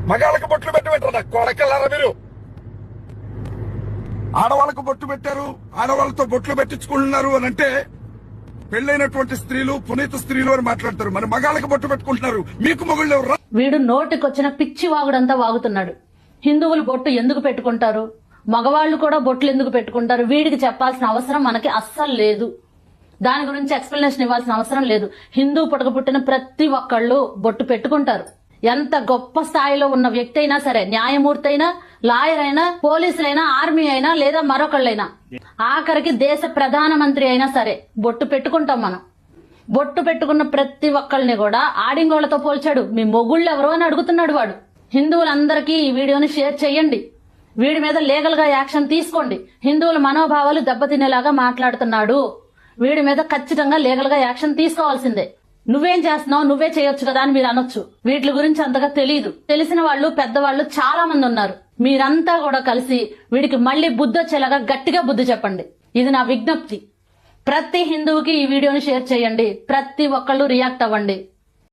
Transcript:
మగాళ్ళకి బొట్లు పెట్టమంటారా కొడకల్లారా మీరు? ఆడవాళ్ళకు బొట్టు పెట్టారు, ఆడవాళ్ళతో బొట్లు పెట్టించుకుంటున్నారు అని అంటే పెళ్లైనటువంటి స్త్రీలు పునీత స్త్రీలు అని మాట్లాడతారు. మరి మగాళ్ళకి బొట్టు పెట్టుకుంటున్నారు, మీకు మొగుళ్ళు ఎవరు? వీడు నోటికొచ్చిన పిచ్చి వాగుడంతా వాగుతున్నాడు. హిందువులు బొట్టు ఎందుకు పెట్టుకుంటారు, మగవాళ్లు కూడా బొట్లు ఎందుకు పెట్టుకుంటారు, వీడికి చెప్పాల్సిన అవసరం మనకి అస్సలు లేదు. దాని గురించి ఎక్స్ప్లెనేషన్ ఇవ్వాల్సిన అవసరం లేదు. హిందూ పుట్టక పుట్టిన ప్రతి ఒక్కళ్ళు బొట్టు పెట్టుకుంటారు. ఎంత గొప్ప స్థాయిలో ఉన్న వ్యక్తి అయినా సరే, న్యాయమూర్తి అయినా, లాయర్ అయినా, పోలీసులైనా, ఆర్మీ అయినా, లేదా మరొకళ్ళైనా, ఆఖరికి దేశ ప్రధానమంత్రి అయినా సరే బొట్టు పెట్టుకుంటాం మనం. బొట్టు పెట్టుకున్న ప్రతి ఒక్కళ్ళని కూడా ఆడింగోళ్లతో పోల్చాడు. మీ మొగుళ్ళు ఎవరు అని అడుగుతున్నాడు వాడు. హిందువులందరికీ ఈ వీడియోని షేర్ చేయండి. వీడి మీద లీగల్ గా యాక్షన్ తీసుకోండి. హిందువుల మనోభావాలు దెబ్బతినేలాగా మాట్లాడుతున్నాడు. వీడి మీద ఖచ్చితంగా లీగల్ గా యాక్షన్ తీసుకోవాల్సిందే. నువ్వేం చేస్తున్నావు, నువ్వే చేయొచ్చు కదా అని మీరు అనొచ్చు. వీటి గురించి అంతగా తెలియదు. తెలిసిన వాళ్ళు పెద్దవాళ్ళు చాలా మంది ఉన్నారు. మీరంతా కూడా కలిసి వీడికి మళ్లీ బుద్ధి వచ్చేలాగా గట్టిగా బుద్ధి చెప్పండి. ఇది నా విజ్ఞప్తి. ప్రతి హిందువుకి ఈ వీడియోని షేర్ చేయండి. ప్రతి ఒక్కళ్ళు రియాక్ట్ అవ్వండి.